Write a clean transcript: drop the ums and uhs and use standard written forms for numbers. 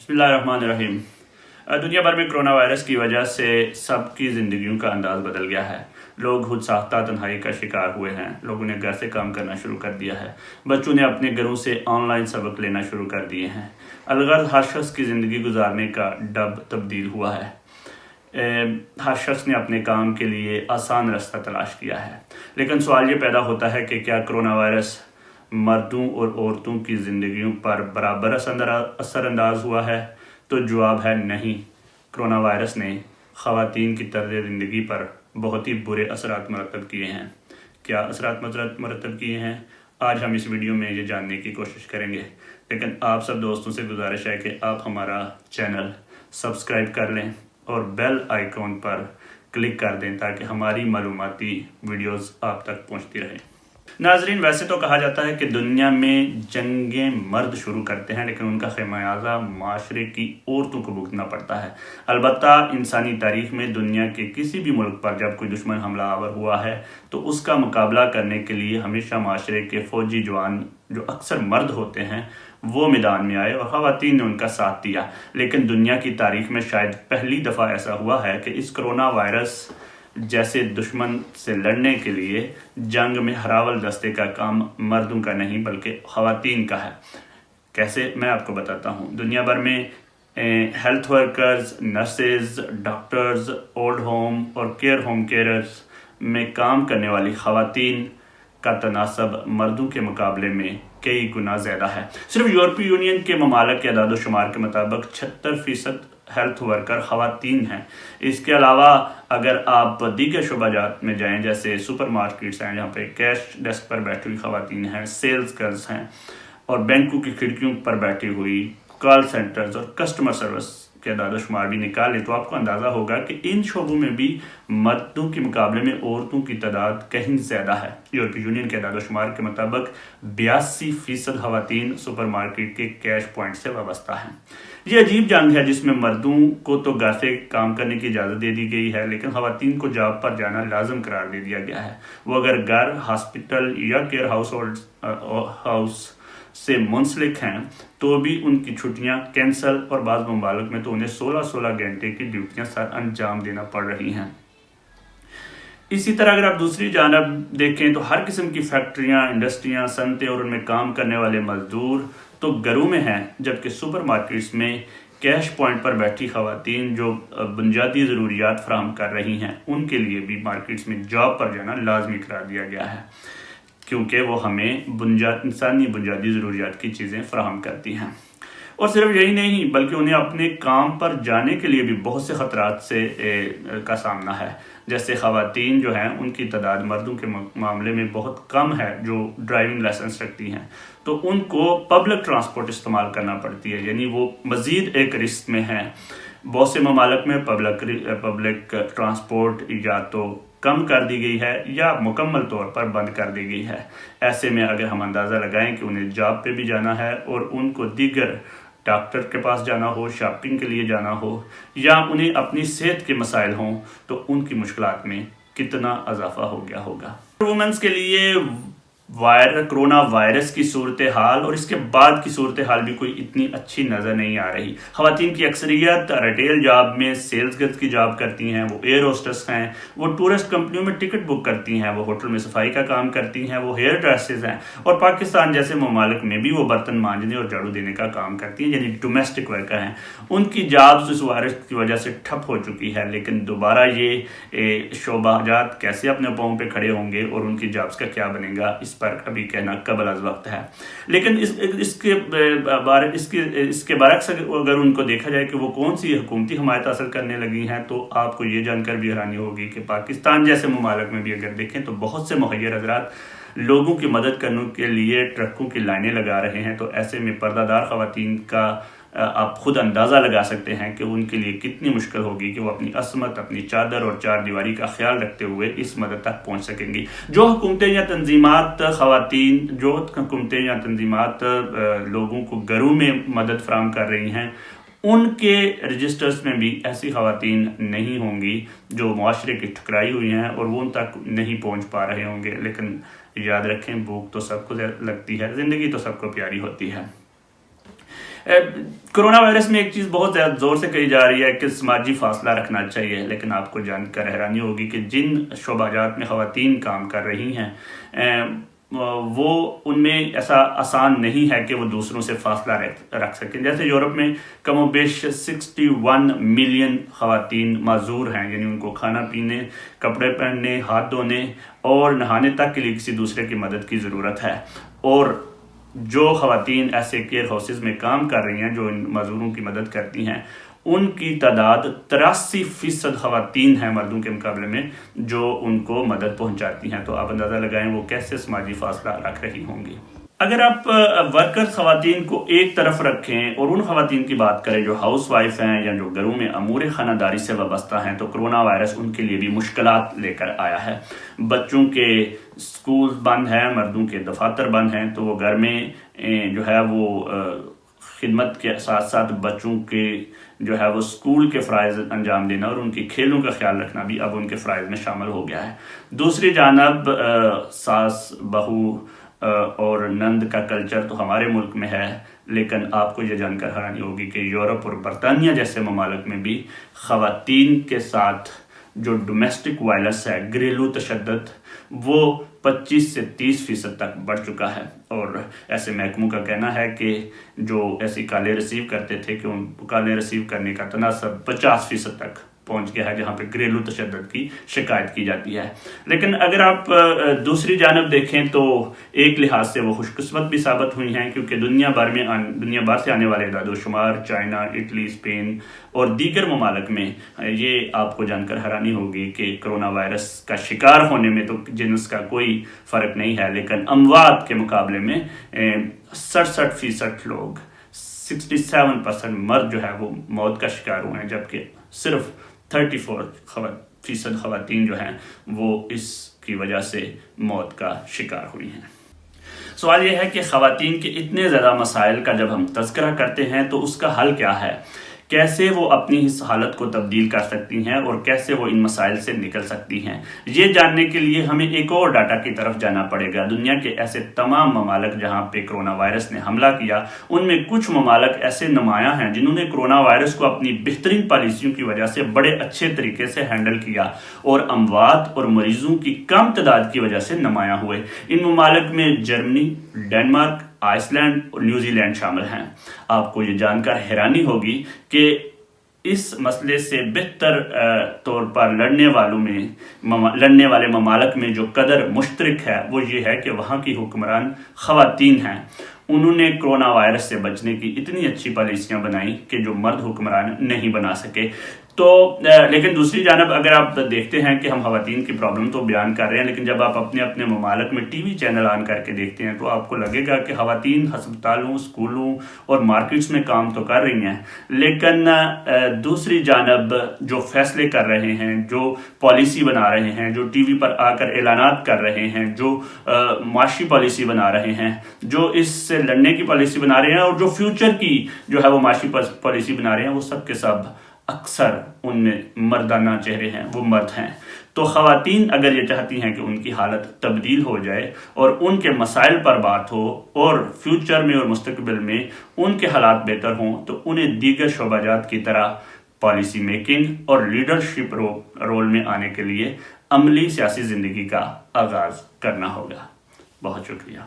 بسم اللہ الرحمن الرحیم۔ دنیا بھر میں کرونا وائرس کی وجہ سے سب کی زندگیوں کا انداز بدل گیا ہے۔ لوگ خود ساختہ تنہائی کا شکار ہوئے ہیں۔ لوگوں نے گھر سے کام کرنا شروع کر دیا ہے۔ بچوں نے اپنے گھروں سے آن لائن سبق لینا شروع کر دیے ہیں۔ الغرض ہر شخص کی زندگی گزارنے کا ڈب تبدیل ہوا ہے۔ ہر شخص نے اپنے کام کے لیے آسان رستہ تلاش کیا ہے، لیکن سوال یہ پیدا ہوتا ہے کہ کیا کرونا وائرس مردوں اور عورتوں کی زندگیوں پر برابر اثر انداز ہوا ہے؟ تو جواب ہے نہیں۔ کرونا وائرس نے خواتین کی طرز زندگی پر بہت ہی برے اثرات مرتب کیے ہیں۔ کیا اثرات مرتب کیے ہیں؟ آج ہم اس ویڈیو میں یہ جاننے کی کوشش کریں گے، لیکن آپ سب دوستوں سے گزارش ہے کہ آپ ہمارا چینل سبسکرائب کر لیں اور بیل آئیکن پر کلک کر دیں تاکہ ہماری معلوماتی ویڈیوز آپ تک پہنچتی رہیں۔ ناظرین، ویسے تو کہا جاتا ہے کہ دنیا میں جنگیں مرد شروع کرتے ہیں، لیکن ان کا خمیازہ معاشرے کی عورتوں کو بھگتنا پڑتا ہے۔ البتہ انسانی تاریخ میں دنیا کے کسی بھی ملک پر جب کوئی دشمن حملہ آور ہوا ہے تو اس کا مقابلہ کرنے کے لیے ہمیشہ معاشرے کے فوجی جوان جو اکثر مرد ہوتے ہیں وہ میدان میں آئے اور خواتین نے ان کا ساتھ دیا۔ لیکن دنیا کی تاریخ میں شاید پہلی دفعہ ایسا ہوا ہے کہ اس کرونا وائرس جیسے دشمن سے لڑنے کے لیے جنگ میں ہراول دستے کا کام مردوں کا نہیں بلکہ خواتین کا ہے۔ کیسے؟ میں آپ کو بتاتا ہوں۔ دنیا بھر میں health workers, nurses, doctors, old home اور کیئر ہوم کیئرز میں کام کرنے والی خواتین کا تناسب مردوں کے مقابلے میں کئی گنا زیادہ ہے۔ صرف یورپی یونین کے ممالک کے اعداد و شمار کے مطابق 76% ہیلتھ ورکر خواتین ہیں۔ اس کے علاوہ اگر آپ دیگر شعبہ جات میں جائیں، جیسے سپر مارکیٹس ہیں جہاں پہ کیش ڈیسک پر بیٹھی ہوئی خواتین ہیں، سیلز گرلز ہیں، اور بینکوں کی کھڑکیوں پر بیٹھی ہوئی کال سینٹرز اور کسٹمر سروس کے اعداد و شمار بھی نکال لیں تو آپ کو اندازہ ہوگا کہ ان شعبوں میں بھی مردوں کے مقابلے میں عورتوں کی تعداد کہیں زیادہ ہے۔ یورپی یونین کے اعداد و شمار کے مطابق 82% خواتین سپر مارکیٹ کے کیش پوائنٹ سے وابستہ ہیں۔ یہ عجیب جنگ ہے جس میں مردوں کو تو گھر سے کام کرنے کی اجازت دے دی گئی ہے، لیکن خواتین کو جاب پر جانا لازم قرار دے دیا گیا ہے۔ وہ اگر گھر، ہاسپٹل یا کیئر ہاؤس سے منسلک ہیں تو بھی ان کی چھٹیاں کینسل اور بعض ممالک میں تو انہیں 16 گھنٹے کی ڈیوٹیاں سر انجام دینا پڑ رہی ہیں۔ اسی طرح اگر آپ دوسری جانب دیکھیں تو ہر قسم کی فیکٹریاں، انڈسٹریاں، صنعتیں اور ان میں کام کرنے والے مزدور تو گھروں میں ہیں، جبکہ سپر مارکیٹس میں کیش پوائنٹ پر بیٹھی خواتین جو بنیادی ضروریات فراہم کر رہی ہیں ان کے لیے بھی مارکیٹس میں جاب پر جانا لازمی قرار دیا گیا ہے، کیونکہ وہ ہمیں انسانی بنیادی ضروریات کی چیزیں فراہم کرتی ہیں۔ اور صرف یہی نہیں بلکہ انہیں اپنے کام پر جانے کے لیے بھی بہت سے خطرات کا سامنا ہے۔ جیسے خواتین جو ہیں ان کی تعداد مردوں کے معاملے میں بہت کم ہے جو ڈرائیونگ لائسنس رکھتی ہیں، تو ان کو پبلک ٹرانسپورٹ استعمال کرنا پڑتی ہے، یعنی وہ مزید ایک رسک میں ہیں۔ بہت سے ممالک میں پبلک ٹرانسپورٹ یا تو کم کر دی گئی ہے یا مکمل طور پر بند کر دی گئی ہے۔ ایسے میں اگر ہم اندازہ لگائیں کہ انہیں جاب پہ بھی جانا ہے اور ان کو دیگر ڈاکٹر کے پاس جانا ہو، شاپنگ کے لیے جانا ہو یا انہیں اپنی صحت کے مسائل ہوں تو ان کی مشکلات میں کتنا اضافہ ہو گیا ہوگا۔ وومنس کے لیے کرونا وائرس کی صورتحال اور اس کے بعد کی صورتحال بھی کوئی اتنی اچھی نظر نہیں آ رہی۔ خواتین کی اکثریت ریٹیل جاب میں سیلز گرلز کی جاب کرتی ہیں، وہ ایئر ہوسٹس ہیں، وہ ٹورسٹ کمپنیوں میں ٹکٹ بک کرتی ہیں، وہ ہوٹل میں صفائی کا کام کرتی ہیں، وہ ہیئر ڈریسز ہیں، اور پاکستان جیسے ممالک میں بھی وہ برتن مانجنے اور جھاڑو دینے کا کام کرتی ہیں، یعنی ڈومیسٹک ورکر ہیں۔ ان کی جابز اس وائرس کی وجہ سے ٹھپ ہو چکی ہے، لیکن دوبارہ یہ شعبہ جات کیسے اپنے پاؤں پہ کھڑے ہوں گے اور ان کی جابز کا کیا بنے گا اس پر ابھی کہنا قبل از وقت ہے۔ لیکن اس کے برعکس اگر ان کو دیکھا جائے کہ وہ کون سی حکومتی حمایت حاصل کرنے لگی ہیں تو آپ کو یہ جان کر بھی حیرانی ہوگی کہ پاکستان جیسے ممالک میں بھی اگر دیکھیں تو بہت سے مخیر حضرات لوگوں کی مدد کرنے کے لیے ٹرکوں کی لائنیں لگا رہے ہیں۔ تو ایسے میں پردہ دار خواتین کا آپ خود اندازہ لگا سکتے ہیں کہ ان کے لیے کتنی مشکل ہوگی کہ وہ اپنی عصمت، اپنی چادر اور چار دیواری کا خیال رکھتے ہوئے اس مدد تک پہنچ سکیں گی۔ جو حکومتیں یا تنظیمات لوگوں کو گھروں میں مدد فراہم کر رہی ہیں ان کے رجسٹرز میں بھی ایسی خواتین نہیں ہوں گی جو معاشرے کی ٹھکرائی ہوئی ہیں اور وہ ان تک نہیں پہنچ پا رہے ہوں گے۔ لیکن یاد رکھیں، بھوک تو سب کو لگتی ہے، زندگی تو سب کو پیاری ہوتی ہے۔ کورونا وائرس میں ایک چیز بہت زیادہ زور سے کہی جا رہی ہے کہ سماجی فاصلہ رکھنا چاہیے، لیکن آپ کو جان کر حیرانی ہوگی کہ جن شعبہ جات میں خواتین کام کر رہی ہیں وہ ان میں ایسا آسان نہیں ہے کہ وہ دوسروں سے فاصلہ رکھ سکیں۔ جیسے یورپ میں کم و بیش 61 ملین خواتین معذور ہیں، یعنی ان کو کھانا پینے، کپڑے پہننے، ہاتھ دھونے اور نہانے تک کے لیے کسی دوسرے کی مدد کی ضرورت ہے، اور جو خواتین ایسے کیئر ہاؤسز میں کام کر رہی ہیں جو ان معذوروں کی مدد کرتی ہیں، ان کی تعداد 83% خواتین ہیں مردوں کے مقابلے میں جو ان کو مدد پہنچاتی ہیں۔ تو آپ اندازہ لگائیں وہ کیسے سماجی فاصلہ رکھ رہی ہوں گی۔ اگر آپ ورکر خواتین کو ایک طرف رکھیں اور ان خواتین کی بات کریں جو ہاؤس وائف ہیں یا جو گھروں میں امور خانہ داری سے وابستہ ہیں، تو کرونا وائرس ان کے لیے بھی مشکلات لے کر آیا ہے۔ بچوں کے سکول بند ہیں، مردوں کے دفاتر بند ہیں، تو وہ گھر میں جو ہے وہ خدمت کے ساتھ ساتھ بچوں کے جو ہے وہ اسکول کے فرائض انجام دینا اور ان کی کھیلوں کا خیال رکھنا بھی اب ان کے فرائض میں شامل ہو گیا ہے۔ دوسری جانب ساس بہو اور نند کا کلچر تو ہمارے ملک میں ہے، لیکن آپ کو یہ جان کر حیرانی ہوگی کہ یورپ اور برطانیہ جیسے ممالک میں بھی خواتین کے ساتھ جو ڈومیسٹک وائلنس ہے، گھریلو تشدد، وہ 25 سے 30% تک بڑھ چکا ہے، اور ایسے محکموں کا کہنا ہے کہ جو ایسی کالیں ریسیو کرتے تھے کہ ان کالیں ریسیو کرنے کا تناسب 50% تک پہنچ گیا ہے، جہاں پہ گھریلو تشدد کی شکایت کی جاتی ہے۔ لیکن اگر آپ دوسری جانب دیکھیں تو ایک لحاظ سے وہ خوش قسمت بھی ثابت ہوئی ہیں، کیونکہ دنیا بھر سے آنے والے اعداد و شمار چائنا، اٹلی، اسپین اور دیگر ممالک میں یہ آپ کو جان کر حیرانی ہوگی کہ کرونا وائرس کا شکار ہونے میں تو جنس کا کوئی فرق نہیں ہے، لیکن اموات کے مقابلے میں 67% لوگ 67% مرد جو ہے وہ موت کا شکار ہوئے ہیں، جبکہ صرف 34% خواتین جو ہیں وہ اس کی وجہ سے موت کا شکار ہوئی ہیں۔ سوال یہ ہے کہ خواتین کے اتنے زیادہ مسائل کا جب ہم تذکرہ کرتے ہیں تو اس کا حل کیا ہے؟ کیسے وہ اپنی اس حالت کو تبدیل کر سکتی ہیں اور کیسے وہ ان مسائل سے نکل سکتی ہیں؟ یہ جاننے کے لیے ہمیں ایک اور ڈاٹا کی طرف جانا پڑے گا۔ دنیا کے ایسے تمام ممالک جہاں پہ کرونا وائرس نے حملہ کیا، ان میں کچھ ممالک ایسے نمایاں ہیں جنہوں نے کرونا وائرس کو اپنی بہترین پالیسیوں کی وجہ سے بڑے اچھے طریقے سے ہینڈل کیا اور اموات اور مریضوں کی کم تعداد کی وجہ سے نمایاں ہوئے۔ ان ممالک میں جرمنی، ڈنمارک، آئس لینڈ اور نیوزی لینڈ شامل ہیں۔ آپ کو یہ جان کر حیرانی ہوگی کہ اس مسئلے سے بہتر طور پر لڑنے والے ممالک میں جو قدر مشترک ہے وہ یہ ہے کہ وہاں کی حکمران خواتین ہیں۔ انہوں نے کرونا وائرس سے بچنے کی اتنی اچھی پالیسیاں بنائی کہ جو مرد حکمران نہیں بنا سکے۔ تو لیکن دوسری جانب اگر آپ دیکھتے ہیں کہ ہم خواتین کی پرابلم تو بیان کر رہے ہیں، لیکن جب آپ اپنے اپنے ممالک میں ٹی وی چینل آن کر کے دیکھتے ہیں تو آپ کو لگے گا کہ خواتین ہسپتالوں، اسکولوں اور مارکیٹس میں کام تو کر رہی ہیں، لیکن دوسری جانب جو فیصلے کر رہے ہیں، جو پالیسی بنا رہے ہیں، جو ٹی وی پر آ کر اعلانات کر رہے ہیں، جو معاشی پالیسی بنا رہے ہیں، جو اس سے لڑنے کی پالیسی بنا رہے ہیں اور جو فیوچر کی جو ہے وہ معاشی پالیسی بنا رہے ہیں، وہ سب کے سب اکثر ان میں مردانہ چہرے ہیں، وہ مرد ہیں۔ تو خواتین اگر یہ چاہتی ہیں کہ ان کی حالت تبدیل ہو جائے اور ان کے مسائل پر بات ہو اور فیوچر میں اور مستقبل میں ان کے حالات بہتر ہوں، تو انہیں دیگر شعبہ جات کی طرح پالیسی میکنگ اور لیڈرشپ رول میں آنے کے لیے عملی سیاسی زندگی کا آغاز کرنا ہوگا۔ بہت شکریہ۔